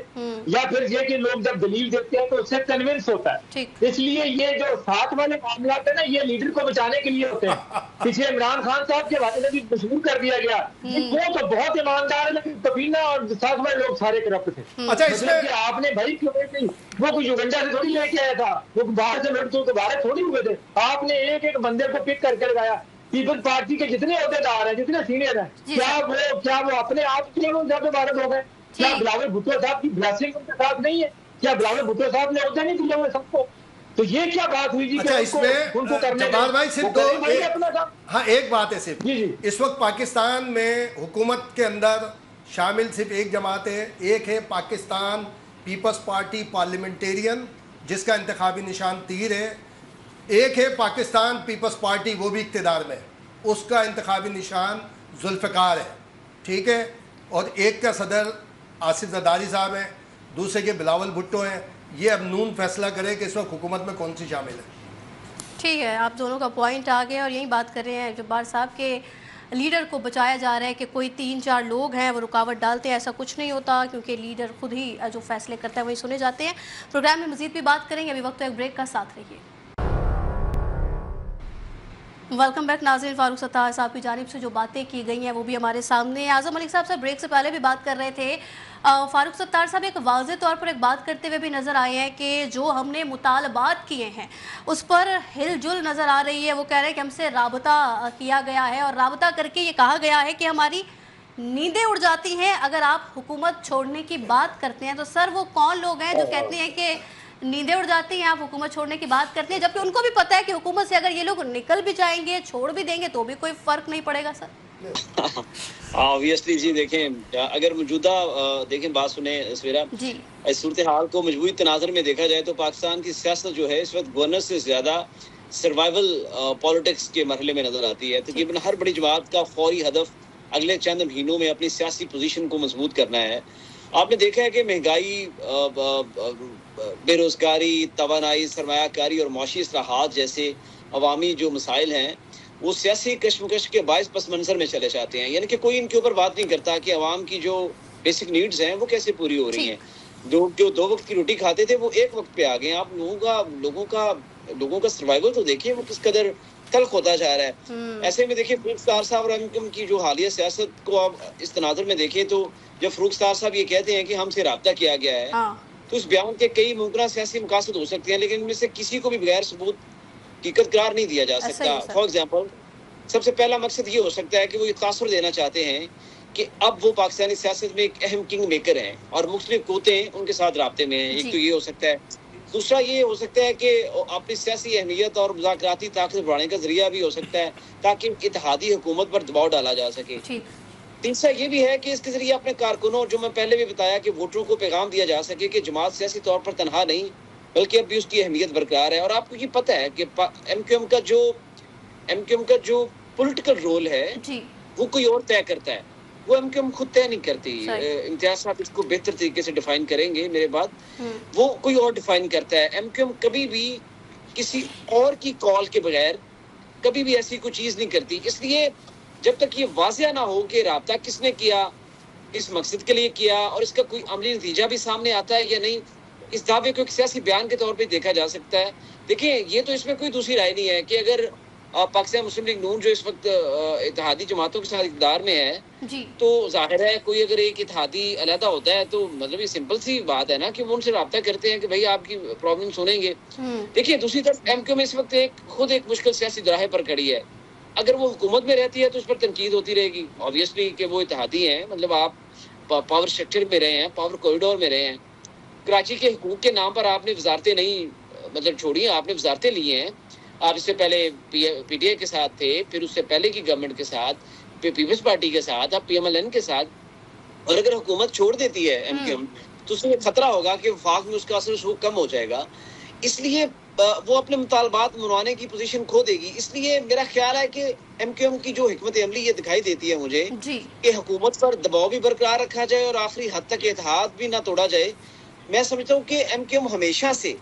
या फिर ये कि लोग जब दलील देते हैं तो उससे कन्विंस होता है। इसलिए ये जो साथ वाले मामला है ना, ये लीडर को बचाने के लिए होते हैं। पीछे इमरान खान साहब के हवाले से भी मशहूर कर दिया गया, वो तो बहुत ईमानदार है लेकिन तबीना और साथ वाले लोग सारे करप्ट थे। अच्छा, मतलब कि आपने भाई क्यों नहीं, वो कोई युगंडा से थोड़ी लेके आया था, वो बाहर से लड़कों के बाहर थोड़ी हुए थे। आपने एक बंदे को पिक करके लगाया। पीपल्स पार्टी के जितने अहदेदार हैं, जितने सीनियर हैं, क्या वो अपने आप के बारे हो गए? क्या बिलावल भुट्टो साहब की ब्लेसिंग उनके साथ नहीं है? क्या बिलावल भुट्टो साहब ने अहदे नहीं दिए हुए सबको? तो ये क्या बात हुई जी? अच्छा, इसमें जब्बार भाई सिर्फ हाँ एक बात है सिर्फ, इस वक्त पाकिस्तान में हुकूमत के अंदर शामिल सिर्फ एक जमात है, एक है पाकिस्तान पीपल्स पार्टी पार्लियामेंटेरियन जिसका इंतखाबी निशान तीर है, एक है पाकिस्तान पीपल्स पार्टी वो भी इक़्तिदार में, उसका इंतखाबी निशान जुल्फ़िकार है, ठीक है। और एक का सदर आसिफ जरदारी साहब हैं, दूसरे के बिलावल भुट्टो हैं। ये अब नून फैसला करे कि इस वक्त हुकूमत में कौन सी शामिल है। ठीक है, आप दोनों का पॉइंट आ गया और यही बात कर रहे हैं, जब्बार साहब के लीडर को बचाया जा रहा है कि कोई 3-4 लोग हैं वो रुकावट डालते हैं, ऐसा कुछ नहीं होता क्योंकि लीडर खुद ही जो फैसले करता है वही सुने जाते हैं। प्रोग्राम में मजीद भी बात करेंगे, अभी वक्त तो एक ब्रेक का, साथ रहिए। वेलकम बैक नाज़रीन। फारूक सत्तार साहब की जानिब से जो बातें की गई हैं वो भी हमारे सामने। आज़म मलिक साहब से ब्रेक से पहले भी बात कर रहे थे। फारूक सत्तार साहब एक वाज़े तौर पर एक बात करते हुए भी नज़र आए हैं कि जो हमने मुतालबात किए हैं उस पर हिलजुल नज़र आ रही है। वो कह रहे हैं कि हमसे राबता किया गया है और राबता करके ये कहा गया है कि हमारी नींदें उड़ जाती हैं अगर आप हुकूमत छोड़ने की बात करते हैं। तो सर वो कौन लोग हैं जो कहते हैं कि नींदें उड़ जाती हैं, आप हुकूमत छोड़ने की बात करते हैं, जबकि उनको भी पता है कि हुकूमत से अगर ये लोग निकल भी जाएंगे, छोड़ भी देंगे तो भी कोई फर्क नहीं पड़ेगा सर। ऑब्वियसली जी, देखें अगर मौजूदा देखें बात सुने सवेरा, जी इस सूरत हाल को मजबूरी तनाजर में देखा जाए तो पाकिस्तान की सियासत जो है इस वक्त गवर्नेंस से ज्यादा सर्वाइवल पॉलिटिक्स के मरहले में नजर आती है। तकरीबन हर बड़ी जमात का फौरी हदफ अगले चंद महीनों में अपनी सियासी पोजीशन को मजबूत करना है। आपने देखा है कि महंगाई, बेरोजगारी, तवानाई, सरमायाकारी और मौशी इस्लाहात जैसे अवामी जो मसाइल हैं वो सियासी कशमकश के बायस पस मंजर में चले जाते हैं। यानी कि कोई इनके ऊपर बात नहीं करता कि अवाम की जो बेसिक नीड्स हैं वो कैसे पूरी हो रही हैं। जो 2 वक्त की रोटी खाते थे वो 1 वक्त पे आ गए। आप लोगों का सर्वाइवल तो देखिए वो किस कदर तल्ख होता जा रहा है। ऐसे में देखिए फरूख सतार साहब और एमक्यूएम की जो हालिया सियासत को आप इस तनाजुर में देखें तो जब फरूख सतार साहब ये कहते हैं कि हमसे राब्ता किया गया है तो उस बयान के कई मुमकिन सियासी मकासद हो सकते हैं, लेकिन इनमें से किसी को भी बगैर सबूत हकीकत करार नहीं दिया जा सकता। फॉर एग्जाम्पल, सबसे पहला मकसद ये हो सकता है कि वो ये तासुर देना चाहते हैं कि अब वो पाकिस्तानी सियासत में एक अहम किंग मेकर हैं और मुख्तलिफ कुव्वतें उनके साथ राब्ते में हैं। एक तो ये हो सकता है। दूसरा ये हो सकता है कि अपनी सियासी अहमियत और मुज़ाकराती ताकत बढ़ाने का जरिया भी हो सकता है ताकि इत्तेहादी हुकूमत पर दबाव डाला जा सके। तीसरा ये भी है कि इसके जरिए अपने कारकुनों, जो मैं पहले भी बताया, कि वोटरों को पैगाम दिया जा सके कि जमात सियासी तौर पर तनहा नहीं बल्कि अब भी उसकी अहमियत बरकरार है। और आपको ये पता है कि एमक्यूएम का जो पॉलिटिकल रोल है वो कोई और तय करता है, वो एमक्यूएम खुद तय नहीं करती। इम्तियाज साहब इसको बेहतर तरीके से डिफाइन करेंगे मेरे बाद। वो कोई और डिफाइन करता है। एमक्यूएम कभी भी किसी और की कॉल के बगैर कभी भी ऐसी कोई चीज नहीं करती। इसलिए जब तक ये वाज़िया ना हो कि राब्ता किसने किया, इस मकसद के लिए किया और इसका कोई अमली नतीजा भी सामने आता है या नहीं, इस दावे को एक सियासी बयान के तौर पे देखा जा सकता है। देखिए, ये तो इसमें कोई दूसरी राय नहीं है कि अगर पाकिस्तान मुस्लिम लीग नून जो इस वक्त इत्तेहादी जमातों के साथ इक़्तिदार में है जी, तो जाहिर है कोई अगर एक इत्तेहादी अलहदा होता है तो मतलब ये सिंपल सी बात है ना कि वो उनसे रब्ता करते हैं कि भाई आपकी प्रॉब्लम सुनेंगे। देखिए, दूसरी तरफ एमक्यूएम इस वक्त खुद एक मुश्किल सियासी दराहे पर खड़ी है। अगर वो हुकूमत में रहती है तो उस पर तनकीद होती रहेगी ऑब्वियसली कि वो इत्तेहादी हैं, मतलब आप पावर स्ट्रक्चर में रहे हैं, पावर कॉरिडोर में रहे हैं। कराची के हुकूक के नाम पर आपने वजारतें नहीं मतलब छोड़ी, आपने वजारतें ली हैं। आप इससे पहले पीटीआई के साथ थे, फिर उससे पहले की गवर्नमेंट के साथ, फिर पीपल्स पार्टी के साथ, अब पीएमएलएन के साथ। और अगर हुकूमत छोड़ देती है एमक्यूएम तो उसमें खतरा होगा कि वफाक में उसका असर कम हो जाएगा। इसलिए वो अपने मुतालबात मनवाने की पोजीशन खो देगी। इसलिए मेरा ख्याल है कि एमक्यूएम की जो हिकमत अमली ये दिखाई देती है मुझे कि हुकूमत पर दबाव भी बरकरार रखा जाए और आखिरी हद तक इत्तेहाद भी ना तोड़ा जाए। मैं समझता हूँ कि एमक्यूएम हमेशा से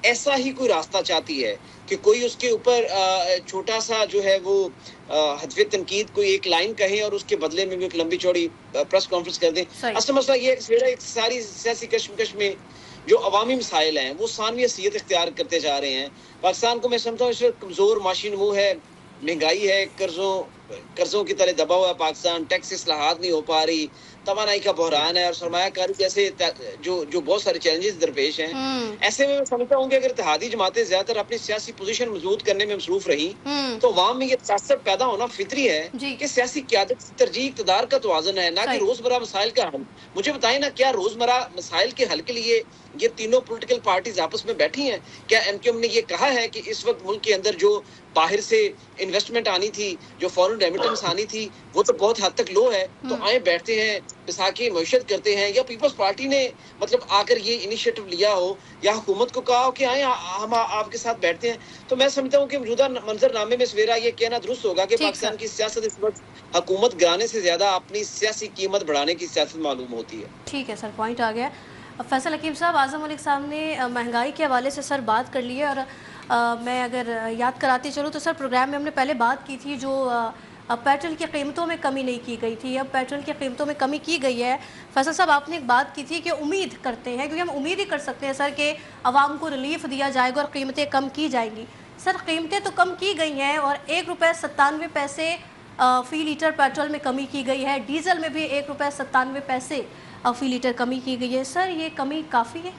ऐसा ही कोई रास्ता चाहती है कि कोई उसके ऊपर छोटा सा जो है वो हदफ तनकीद कोई एक लाइन कहे और उसके बदले में भी एक लंबी चौड़ी प्रेस कॉन्फ्रेंस कर दें। असल मसला ये है कि सारी सियासी कशमकश में जो अवामी मसाइल हैं वो सानवी हैसियत इख्तियार करते जा रहे हैं। पाकिस्तान को मैं समझता हूँ इस वक्त कमजोर माशी नमू है, महंगाई है, कर्जों की तरह दबा हुआ पाकिस्तान, टैक्स इस्लाहात नहीं हो पा रही, तवानाई का बहरान है और सरमायाकारी जैसे जो बहुत सारे चैलेंजेस दरपेश हैं। ऐसे में मैं समझता हूँ कि अगर इत्तेहादी जमातें ज्यादातर अपनी सियासी पोजीशन मजबूत करने में मसरूफ रही तो अवाम में ये तासर पैदा होना फितरी है कि सियासी क़यादत की तरजीह इक़्तिदार का तवाज़ुन है, ना कि रोजमर्रा मसाइल का हल। मुझे बताएं ना, क्या रोजमर्रा मसाइल के हल के लिए ये तीनों पॉलिटिकल पार्टीज आपस में बैठी हैं? क्या एमक्यूएम ने ये कहा है कि इस वक्त मुल्क के अंदर जो बाहर से इन्वेस्टमेंट आनी थी, जो फॉरेन रेमिटेंस आनी थी, वो तो बहुत हद तक लो है, तो आए बैठते हैं, बैसाखी मईशत करते हैं? या पीपल्स पार्टी ने मतलब आकर ये इनिशिएटिव लिया हो या हुकूमत को कहा हो कि आए हम आपके साथ बैठते हैं? तो मैं समझता हूँ कि मौजूदा मंजरनामे में सवेरा ये कहना दुरुस्त होगा कि पाकिस्तान की सियासत इस वक्त हुकूमत गिराने से ज्यादा अपनी सियासी कीमत बढ़ाने की सियासत मालूम होती है। ठीक है सर, पॉइंट आ गया। फैसल हकीम साहब, आज़म मलिक साहब ने महंगाई के हवाले से सर बात कर ली है और मैं अगर याद कराती चलूँ तो सर प्रोग्राम में हमने पहले बात की थी जो पेट्रोल की कीमतों में कमी नहीं की गई थी, अब पेट्रोल की कीमतों में कमी की गई है। फैसल साहब, आपने एक बात की थी कि उम्मीद करते हैं, क्योंकि हम उम्मीद ही कर सकते हैं सर कि आवाम को रिलीफ दिया जाएगा और कीमतें कम की जाएंगी। सर, कीमतें तो कम की गई हैं और ₹1.97 फ़ी लीटर पेट्रोल में कमी की गई है, डीजल में भी ₹1.97 फ़ी लीटर कमी की गई है। सर, ये कमी काफ़ी है?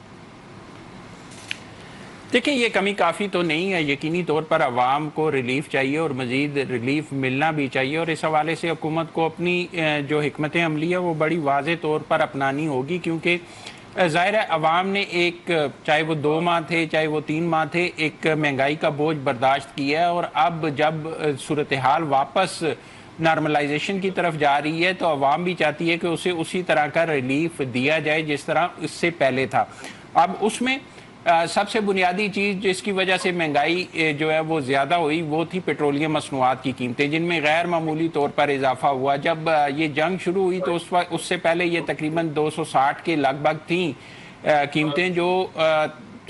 देखिए, ये कमी काफ़ी तो नहीं है। यकीनी तौर पर आवाम को रिलीफ चाहिए और मज़ीद रिलीफ मिलना भी चाहिए और इस हवाले से हुकूमत को अपनी जो हिकमत अमली है वो बड़ी वाज़े तौर पर अपनानी होगी, क्योंकि ज़ाहिर है अवाम ने एक, चाहे वो 2 माह थे चाहे वो 3 माह थे, एक महंगाई का बोझ बर्दाश्त किया है। और अब जब सूरत हाल वापस नॉर्मलाइजेशन की तरफ जा रही है तो अवाम भी चाहती है कि उसे उसी तरह का रिलीफ दिया जाए जिस तरह इससे पहले था। अब उसमें सबसे बुनियादी चीज़ जिसकी वजह से महंगाई जो है वो ज़्यादा हुई वो थी पेट्रोलियम मसनूआत की कीमतें, जिनमें गैर मामूली तौर पर इजाफा हुआ। जब ये जंग शुरू हुई तो उस वक्त, उससे पहले ये तकरीबन 260 के लगभग थी कीमतें, जो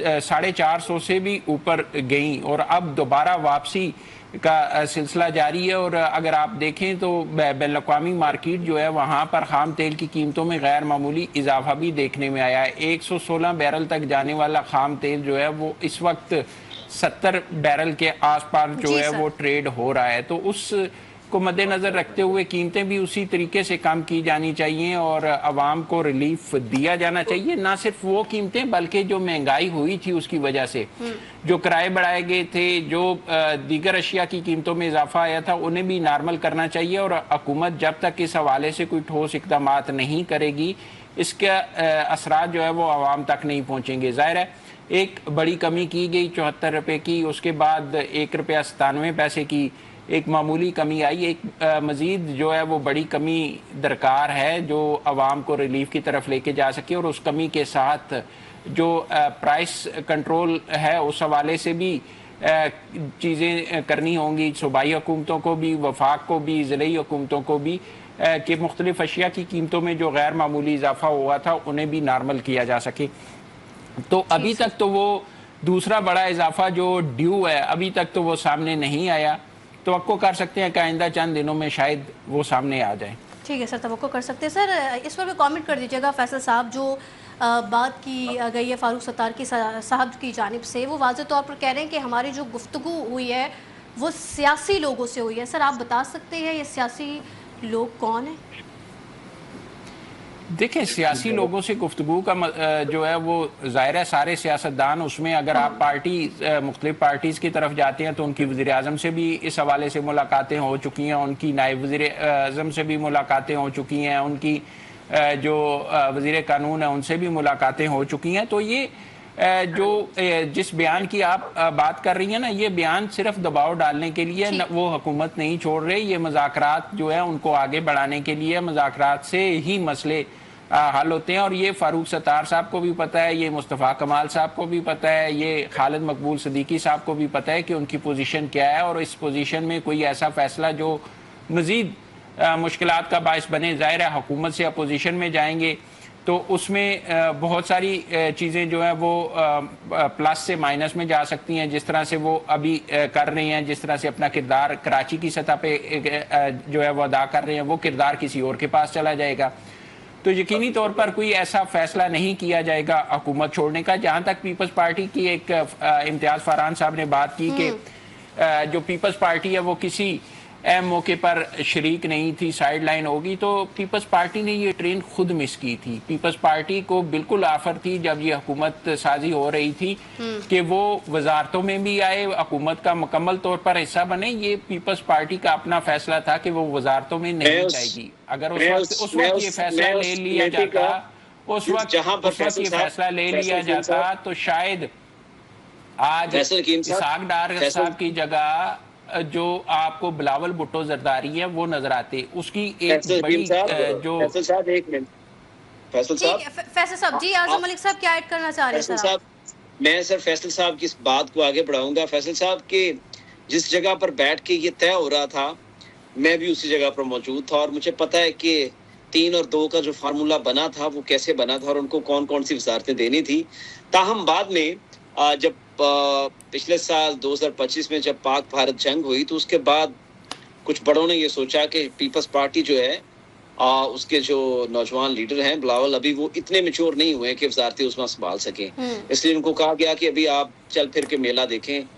450 से भी ऊपर गईं और अब दोबारा वापसी का सिलसिला जारी है। और अगर आप देखें तो बैनुल-अक़वामी मार्केट जो है वहाँ पर खाम तेल की कीमतों में गैर मामूली इजाफा भी देखने में आया है। 116 बैरल तक जाने वाला खाम तेल जो है वो इस वक्त 70 बैरल के आसपास जो है वो ट्रेड हो रहा है। तो उस को मद्देनज़र रखते हुए कीमतें भी उसी तरीके से कम की जानी चाहिए और आवाम को रिलीफ दिया जाना चाहिए। ना सिर्फ वो कीमतें बल्कि जो महंगाई हुई थी उसकी वजह से जो किराए बढ़ाए गए थे, जो दीगर अशिया की कीमतों में इजाफा आया था, उन्हें भी नॉर्मल करना चाहिए। और हुकूमत जब तक इस हवाले से कोई ठोस इक़दाम नहीं करेगी इसका असरात जो है वो आवाम तक नहीं पहुँचेंगे। ज़ाहिर है एक बड़ी कमी की गई 74 रुपये की, उसके बाद 1 रुपया 97 पैसे की एक मामूली कमी आई। एक मज़ीद जो है वो बड़ी कमी दरकार है जो आवाम को रिलीफ की तरफ लेके जा सके। और उस कमी के साथ जो प्राइस कंट्रोल है उस हवाले से भी चीज़ें करनी होंगी, सूबाई हुकूमतों को भी, वफाक को भी, ज़िलाई हुकूमतों को भी, कि मुख्तलिफ अशिया की कीमतों में जो गैर मामूली इजाफा हुआ था उन्हें भी नॉर्मल किया जा सके। तो अभी तक तो वो दूसरा बड़ा इजाफा जो ड्यू है अभी तक तो वो सामने नहीं आया। तवक्को कर सकते हैं कि आइंदा चंद दिनों में शायद वो सामने आ जाए। ठीक है सर, तवक्को कर सकते हैं। सर इस पर भी कमेंट कर दीजिएगा फैसल साहब, जो बात की गई है फारूक सत्तार की साहब की जानिब से, वो वाज़ेह तौर पर कह रहे हैं कि हमारी जो गुफ्तगू हुई है वो सियासी लोगों से हुई है। सर आप बता सकते हैं ये सियासी लोग कौन हैं? देखें, सियासी लोगों से गुफ्तगू का जो है वो ज़ाहिर है सारे सियासतदान, उसमें अगर आप मुख्तलिफ पार्टीज़ की तरफ जाते हैं तो उनकी वज़ीर आज़म से भी इस हवाले से मुलाकातें हो चुकी हैं, उनकी नायब वज़ीर आज़म से भी मुलाकातें हो चुकी हैं, उनकी जो वज़ीर कानून है उनसे भी मुलाकातें हो चुकी हैं। तो ये जो जिस बयान की आप बात कर रही हैं ना, ये बयान सिर्फ दबाव डालने के लिए वो हुकूमत नहीं छोड़ रहे, ये मुज़ाकरात जो है उनको आगे बढ़ाने के लिए, मुज़ाकरात से ही मसले हल होते हैं। और ये फारूक सत्तार साहब को भी पता है, ये मुस्तफ़ा कमाल साहब को भी पता है, ये खालिद मकबूल सदीकी साहब को भी पता है कि उनकी पोजीशन क्या है। और इस पोजीशन में कोई ऐसा फैसला जो मज़ीद मुश्किलात का बायस बने, ज़ाहिर है हुकूमत से अपोजिशन में जाएंगे तो उसमें बहुत सारी चीज़ें जो है वो प्लस से माइनस में जा सकती हैं। जिस तरह से वो अभी कर रहे हैं, जिस तरह से अपना किरदार कराची की सतह पे जो है वो अदा कर रहे हैं, वो किरदार किसी और के पास चला जाएगा। तो यकीनी तौर पर कोई ऐसा फैसला नहीं किया जाएगा हुकूमत छोड़ने का। जहाँ तक पीपल्स पार्टी की एक इम्तियाज़ फरहान साहब ने बात की कि जो पीपल्स पार्टी है वो किसी अहम मौके पर शरीक नहीं थी, साइड लाइन होगी, तो पीपल्स पार्टी ने ये ट्रेन खुद मिस की थी। पीपल्स पार्टी को बिल्कुल ऑफर थी जब ये हुकूमत साजी हो रही थी कि वो वजारतों में भी आए, हुकूमत का मुकम्मल तौर पर हिस्सा बने। ये पीपल्स पार्टी का अपना फैसला था कि वो वजारतों में नहीं जाएगी। अगर उस वक्त ये फैसला ले लिया जाता, उस वक्त ये फैसला ले लिया जाता तो शायद आज इसाक डार साहब की जगह जो आपको बिलावल भुट्टो जरदारी है वो नजर आते। उसकी एक बड़ी जो फैसल साहब, एक मिनट फैसल साहब जी, आज़म मलिक साहब क्या ऐड करना चाह रहे हैं? साहब मैं सर फैसल साहब की इस बात को आगे बढ़ाऊंगा। फैसल साहब के जिस जगह पर बैठ के ये तय हो रहा था मैं भी उसी जगह पर मौजूद था और मुझे पता है कि 3 और 2 का जो फार्मूला बना था वो कैसे बना था और उनको कौन कौन सी वजारतें देनी थी। ताहम बाद में जब पिछले साल 2025 में जब पाक भारत जंग हुई तो उसके बाद कुछ बड़ों ने ये सोचा कि पीपल्स पार्टी जो है उसके जो नौजवान लीडर हैं बिलावल, अभी वो इतने मैच्योर नहीं हुए कि वजारती उस्मा संभाल सकें। इसलिए उनको कहा गया कि अभी आप चल फिर के मेला देखें,